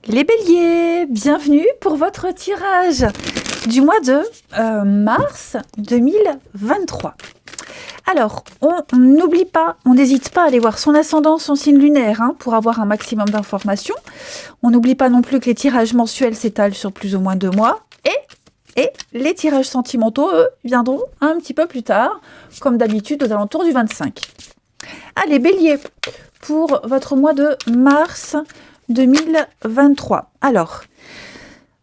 Les béliers, bienvenue pour votre tirage du mois de mars 2023. Alors, on n'oublie pas, on n'hésite pas à aller voir son ascendant, son signe lunaire pour avoir un maximum d'informations. On n'oublie pas non plus que les tirages mensuels s'étalent sur plus ou moins 2 mois. Et les tirages sentimentaux, eux, viendront un petit peu plus tard, comme d'habitude aux alentours du 25. Allez, bélier, pour votre mois de mars 2023. Alors,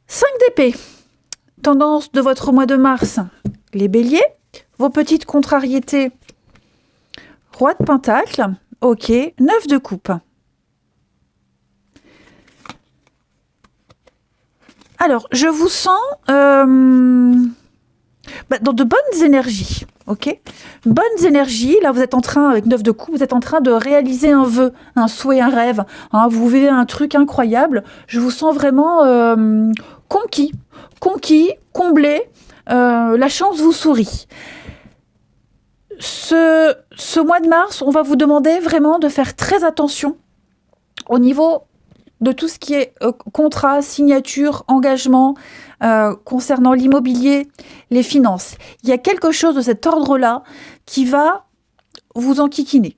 5 d'épée, tendance de votre mois de mars, les béliers, vos petites contrariétés, roi de pentacle, ok, 9 de coupe. Alors, je vous sens dans de bonnes énergies, ok? Bonnes énergies, là vous êtes en train, avec 9 de coupe, vous êtes en train de réaliser un vœu, un souhait, un rêve. Vous vivez un truc incroyable. Je vous sens vraiment conquis, comblé. La chance vous sourit. Ce mois de mars, on va vous demander vraiment de faire très attention au niveau de tout ce qui est contrat, signature, engagement, concernant l'immobilier, les finances. Il y a quelque chose de cet ordre-là qui va vous enquiquiner.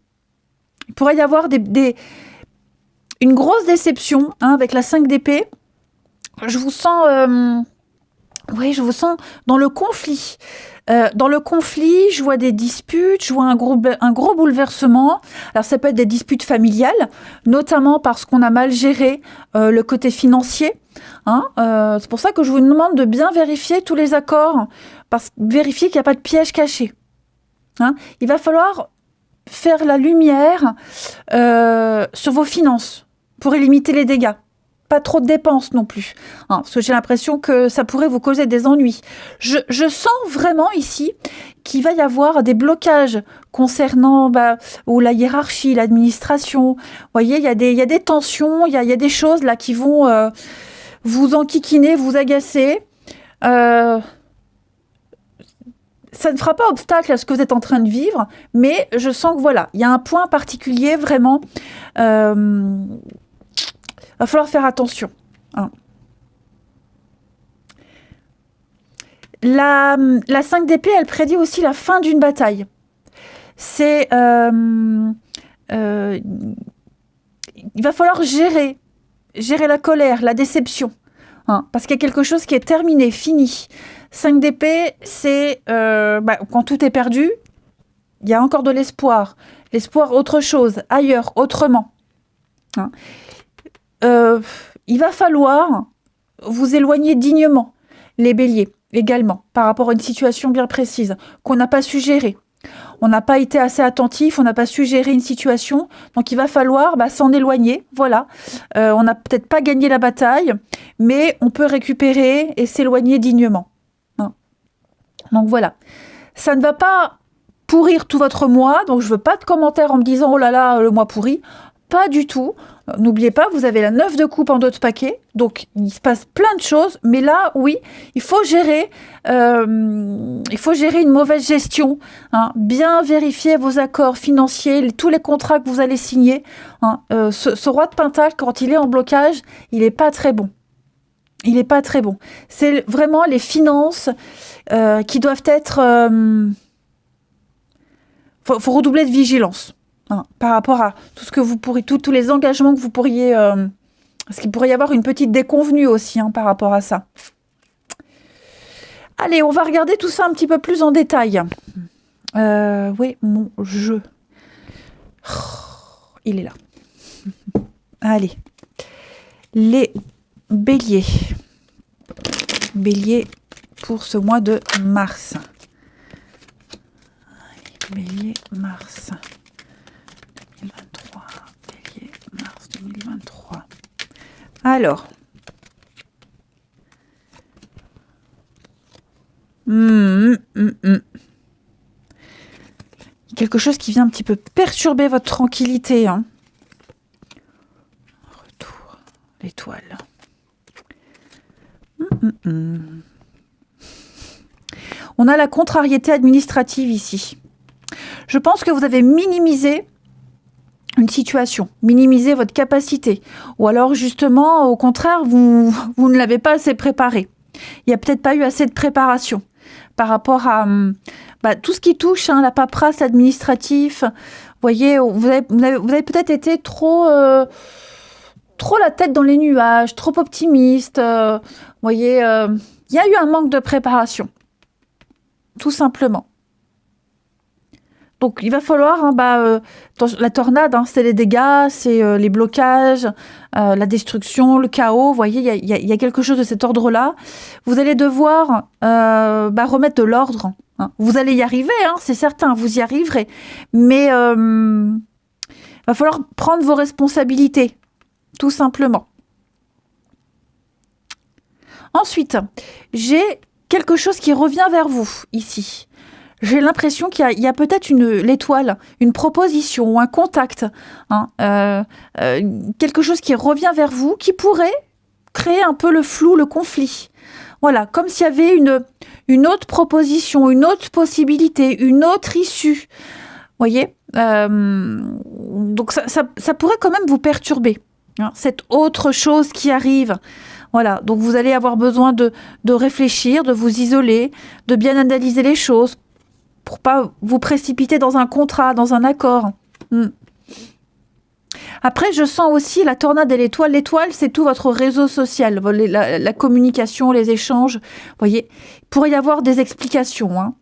Il pourrait y avoir une grosse déception avec la 5 d'épée. Je vous sens dans le conflit. Dans le conflit, je vois des disputes, je vois un gros bouleversement. Alors ça peut être des disputes familiales, notamment parce qu'on a mal géré le côté financier. C'est pour ça que je vous demande de bien vérifier tous les accords, vérifier qu'il n'y a pas de piège caché. Il va falloir faire la lumière sur vos finances pour limiter les dégâts. Pas trop de dépenses non plus, parce que j'ai l'impression que ça pourrait vous causer des ennuis. Je sens vraiment ici qu'il va y avoir des blocages concernant ou la hiérarchie, l'administration. Vous voyez, il y a des tensions, il y a des choses là qui vont vous enquiquiner, vous agacer. Ça ne fera pas obstacle à ce que vous êtes en train de vivre, mais je sens que voilà, il y a un point particulier vraiment. Va falloir faire attention. La 5 d'épée, elle prédit aussi la fin d'une bataille. Il va falloir gérer la colère, la déception. Parce qu'il y a quelque chose qui est terminé, fini. 5 d'épée, c'est quand tout est perdu, il y a encore de l'espoir. L'espoir, autre chose, ailleurs, autrement. Il va falloir vous éloigner dignement, les béliers, également, par rapport à une situation bien précise, qu'on n'a pas su gérer. On n'a pas été assez attentif, on n'a pas su gérer une situation, donc il va falloir s'en éloigner, voilà. On n'a peut-être pas gagné la bataille, mais on peut récupérer et s'éloigner dignement. Donc voilà. Ça ne va pas pourrir tout votre mois, donc je veux pas de commentaires en me disant « Oh là là, le mois pourri ». Pas du tout. N'oubliez pas, vous avez la 9 de coupe en dos de paquet, donc il se passe plein de choses, mais là, oui, il faut gérer une mauvaise gestion, bien vérifier vos accords financiers, tous les contrats que vous allez signer. Ce roi de pentacle, quand il est en blocage, il n'est pas très bon. Il n'est pas très bon. C'est vraiment les finances qui doivent être... faut redoubler de vigilance. Par rapport à tout ce que vous pourriez, tous les engagements que vous pourriez... parce qu'il pourrait y avoir une petite déconvenue aussi par rapport à ça. Allez, on va regarder tout ça un petit peu plus en détail. Oui, mon jeu. Il est là. Allez. Les béliers. Béliers pour ce mois de mars. Bélier, mars. 2023, bélier, mars 2023. Alors. Quelque chose qui vient un petit peu perturber votre tranquillité. Retour, l'étoile. On a la contrariété administrative ici. Je pense que vous avez minimisé une situation, minimiser votre capacité. Ou alors, justement, au contraire, vous ne l'avez pas assez préparé. Il n'y a peut-être pas eu assez de préparation par rapport à tout ce qui touche la paperasse administrative. Vous voyez, vous avez peut-être été trop la tête dans les nuages, trop optimiste. Vous voyez, il y a eu un manque de préparation, tout simplement. Donc, il va falloir, la tornade, c'est les dégâts, c'est les blocages, la destruction, le chaos. Vous voyez, il y a quelque chose de cet ordre-là. Vous allez devoir remettre de l'ordre. Vous allez y arriver, c'est certain, vous y arriverez. Mais il va falloir prendre vos responsabilités, tout simplement. Ensuite, j'ai quelque chose qui revient vers vous, ici. J'ai l'impression qu'il y a peut-être l'étoile, une proposition ou un contact, quelque chose qui revient vers vous, qui pourrait créer un peu le flou, le conflit. Voilà, comme s'il y avait une autre proposition, une autre possibilité, une autre issue. Vous voyez, donc ça pourrait quand même vous perturber, cette autre chose qui arrive. Voilà, donc vous allez avoir besoin de réfléchir, de vous isoler, de bien analyser les choses, pour pas vous précipiter dans un contrat, dans un accord. Après, je sens aussi la tornade et l'étoile. L'étoile, c'est tout votre réseau social, la communication, les échanges. Vous voyez, il pourrait y avoir des explications.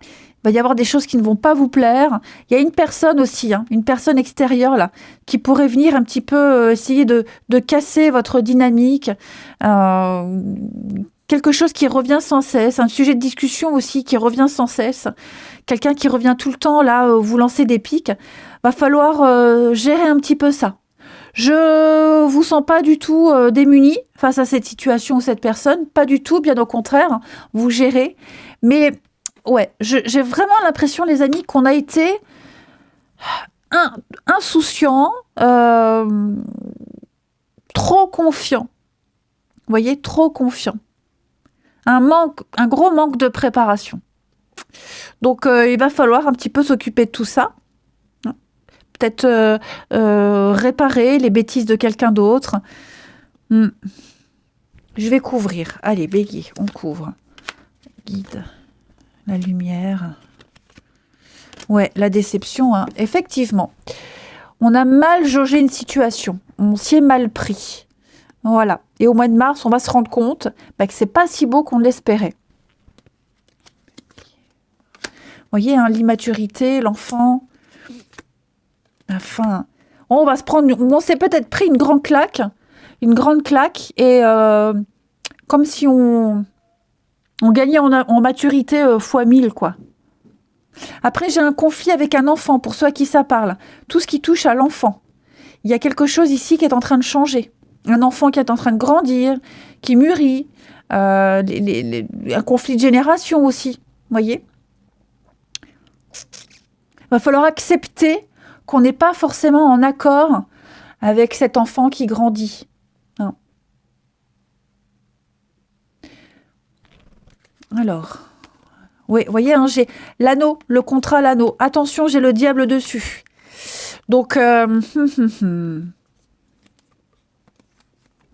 Il va y avoir des choses qui ne vont pas vous plaire. Il y a une personne aussi, une personne extérieure là, qui pourrait venir un petit peu essayer de casser votre dynamique. Quelque chose qui revient sans cesse, un sujet de discussion aussi qui revient sans cesse, quelqu'un qui revient tout le temps, là, vous lancer des pics, va falloir gérer un petit peu ça. Je vous sens pas du tout démunis face à cette situation ou cette personne, pas du tout, bien au contraire, vous gérez. Mais ouais, j'ai vraiment l'impression, les amis, qu'on a été insouciant, trop confiant. Vous voyez, trop confiant. Un gros manque de préparation. Donc, il va falloir un petit peu s'occuper de tout ça. Peut-être réparer les bêtises de quelqu'un d'autre. Je vais couvrir. Allez, bélier, on couvre. Guide. La lumière. Ouais, la déception, effectivement. On a mal jaugé une situation. On s'y est mal pris. Voilà. Et au mois de mars, on va se rendre compte que c'est pas si beau qu'on l'espérait. Vous voyez, l'immaturité, l'enfant. Enfin, on s'est peut-être pris une grande claque, et comme si on gagnait en maturité fois 1000, quoi. Après, j'ai un conflit avec un enfant, pour ceux à qui ça parle. Tout ce qui touche à l'enfant. Il y a quelque chose ici qui est en train de changer. Un enfant qui est en train de grandir, qui mûrit, un conflit de génération aussi, vous voyez. Il va falloir accepter qu'on n'est pas forcément en accord avec cet enfant qui grandit. Alors, oui, vous voyez, j'ai l'anneau, le contrat, l'anneau. Attention, j'ai le diable dessus. Donc,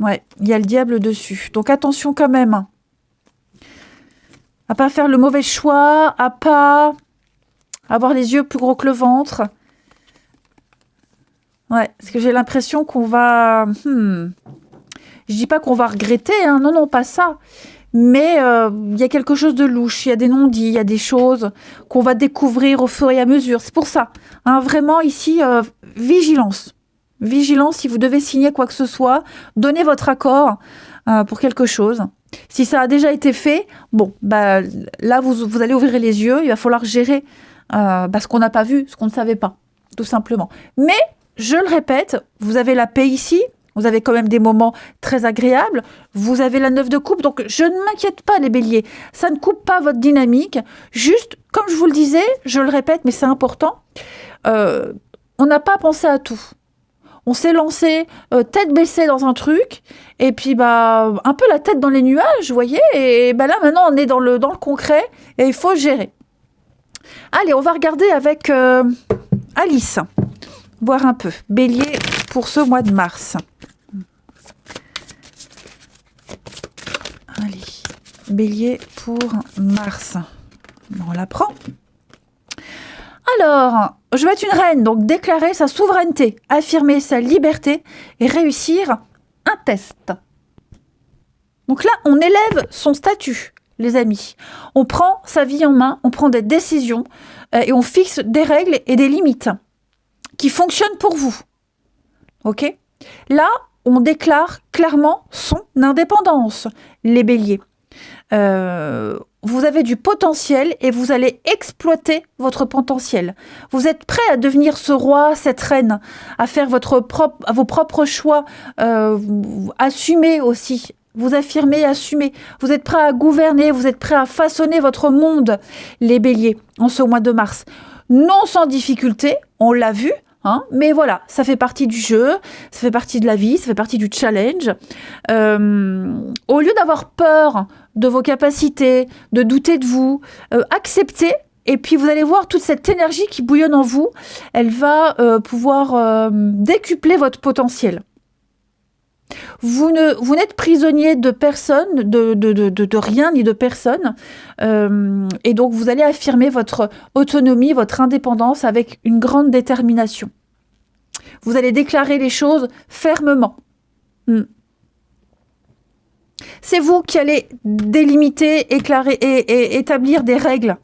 ouais, il y a le diable dessus. Donc attention quand même. À pas faire le mauvais choix, à pas avoir les yeux plus gros que le ventre. Ouais, parce que j'ai l'impression qu'on va... Je dis pas qu'on va regretter, non, pas ça. Mais il y a quelque chose de louche, il y a des non-dits, il y a des choses qu'on va découvrir au fur et à mesure. C'est pour ça, vraiment ici, vigilance. Vigilance, si vous devez signer quoi que ce soit, donnez votre accord pour quelque chose. Si ça a déjà été fait, là, vous allez ouvrir les yeux, il va falloir gérer ce qu'on n'a pas vu, ce qu'on ne savait pas, tout simplement. Mais, je le répète, vous avez la paix ici, vous avez quand même des moments très agréables, vous avez la 9 de coupe, donc je ne m'inquiète pas les béliers, ça ne coupe pas votre dynamique, juste, comme je vous le disais, je le répète, mais c'est important, on n'a pas pensé à tout. On s'est lancé tête baissée dans un truc, et puis un peu la tête dans les nuages, vous voyez, et là maintenant on est dans le concret, et il faut gérer. Allez, on va regarder avec Alice. voir un peu. Bélier pour ce mois de mars. Allez, Bélier pour mars. On la prend. Alors, je vais être une reine, donc déclarer sa souveraineté, affirmer sa liberté et réussir un test. Donc là, on élève son statut, les amis. On prend sa vie en main, on prend des décisions et on fixe des règles et des limites qui fonctionnent pour vous. Ok ? Là, on déclare clairement son indépendance, les béliers. Vous avez du potentiel et vous allez exploiter votre potentiel. Vous êtes prêt à devenir ce roi, cette reine, à faire vos propres choix, assumer aussi. Vous affirmez, assumez. Vous êtes prêt à gouverner, vous êtes prêt à façonner votre monde, les béliers, en ce mois de mars. Non sans difficulté, on l'a vu, hein, mais voilà, ça fait partie du jeu, ça fait partie de la vie, ça fait partie du challenge. Au lieu d'avoir peur de vos capacités, de douter de vous, acceptez, et puis vous allez voir toute cette énergie qui bouillonne en vous, elle va pouvoir décupler votre potentiel. Vous n'êtes prisonnier de personne, de rien ni de personne, et donc vous allez affirmer votre autonomie, votre indépendance avec une grande détermination. Vous allez déclarer les choses fermement. C'est vous qui allez délimiter, et établir des règles.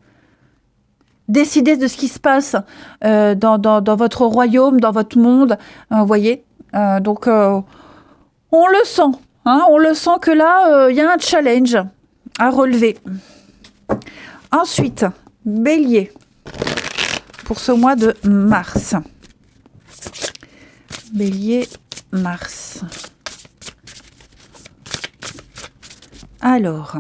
Décider de ce qui se passe dans votre royaume, dans votre monde, vous voyez. Donc, on le sent. Hein, on le sent que là, il y a un challenge à relever. Ensuite, Bélier, pour ce mois de mars. Bélier, mars. Alors,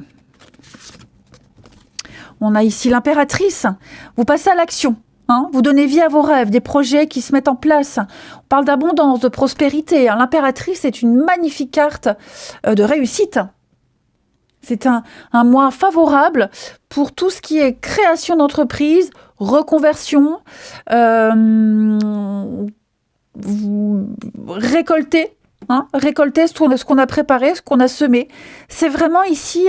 on a ici l'impératrice. Vous passez à l'action. Hein, vous donnez vie à vos rêves, des projets qui se mettent en place. On parle d'abondance, de prospérité. Hein. L'impératrice est une magnifique carte de réussite. C'est un mois favorable pour tout ce qui est création d'entreprise, reconversion, récolter. Hein, récolter ce qu'on a préparé, ce qu'on a semé. C'est vraiment ici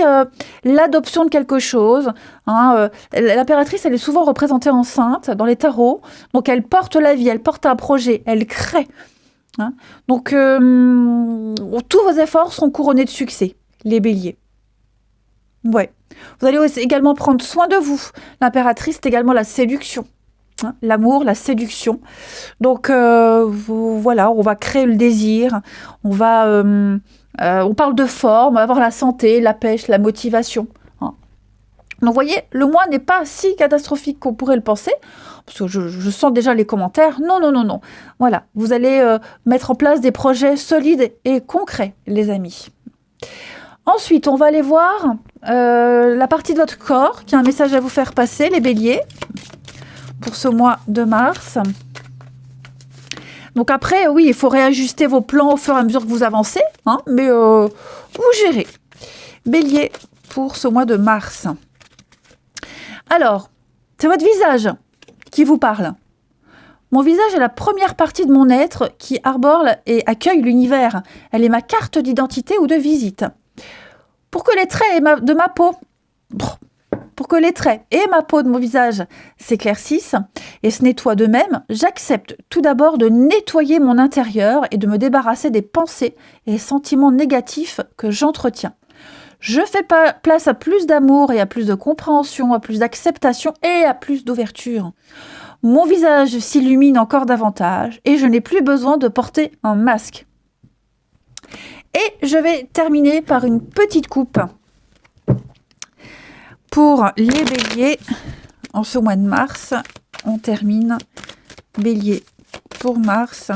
l'adoption de quelque chose. Hein, l'impératrice, elle est souvent représentée enceinte dans les tarots. Donc, elle porte la vie, elle porte un projet, elle crée. Hein, donc, tous vos efforts sont couronnés de succès, les béliers. Ouais. Vous allez aussi également prendre soin de vous. L'impératrice, c'est également la séduction. Hein, l'amour, la séduction. Donc, voilà, on va créer le désir. On parle de forme, on va avoir la santé, la pêche, la motivation. Hein. Donc, vous voyez, le mois n'est pas si catastrophique qu'on pourrait le penser. Parce que je sens déjà les commentaires. Non. Voilà, vous allez mettre en place des projets solides et concrets, les amis. Ensuite, on va aller voir la partie de votre corps qui a un message à vous faire passer, les béliers, pour ce mois de mars. Donc après, oui, il faut réajuster vos plans au fur et à mesure que vous avancez, hein, mais vous gérez. Bélier, pour ce mois de mars. Alors, c'est votre visage qui vous parle. Mon visage est la première partie de mon être qui arbore et accueille l'univers. Elle est ma carte d'identité ou de visite. Pour que les traits de ma peau de mon visage s'éclaircissent et se nettoient d'eux-mêmes, j'accepte tout d'abord de nettoyer mon intérieur et de me débarrasser des pensées et sentiments négatifs que j'entretiens. Je fais place à plus d'amour et à plus de compréhension, à plus d'acceptation et à plus d'ouverture. Mon visage s'illumine encore davantage et je n'ai plus besoin de porter un masque. Et je vais terminer par une petite coupe pour les béliers. En ce mois de mars, on termine bélier pour mars.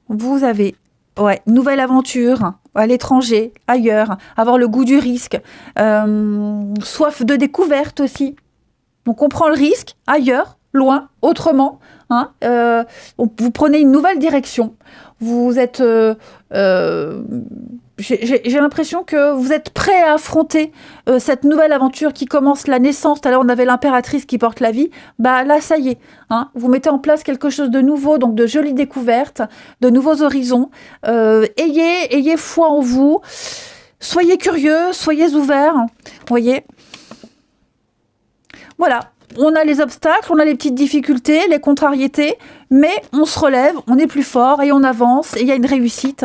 Vous avez nouvelle aventure à l'étranger, ailleurs, avoir le goût du risque, soif de découverte aussi. Donc on prend le risque ailleurs, loin, autrement. Hein, vous prenez une nouvelle direction. Vous êtes j'ai l'impression que vous êtes prêts à affronter cette nouvelle aventure qui commence, la naissance. Tout à l'heure, on avait l'impératrice qui porte la vie. Bah là, ça y est. Hein, vous mettez en place quelque chose de nouveau, donc de jolies découvertes, de nouveaux horizons. Ayez foi en vous. Soyez curieux, soyez ouverts. Vous voyez ? Voilà. On a les obstacles, on a les petites difficultés, les contrariétés, mais on se relève, on est plus fort et on avance et il y a une réussite.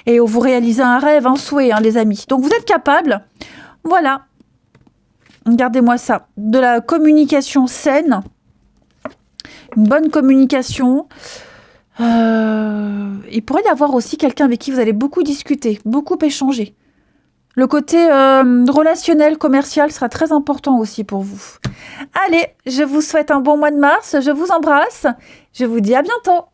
Et vous réalisez un rêve, un souhait, hein, les amis. Donc vous êtes capables. Voilà. Regardez-moi ça. De la communication saine. Une bonne communication. Il pourrait y avoir aussi quelqu'un avec qui vous allez beaucoup discuter, beaucoup échanger. Le côté relationnel, commercial sera très important aussi pour vous. Allez, je vous souhaite un bon mois de mars, je vous embrasse, je vous dis à bientôt.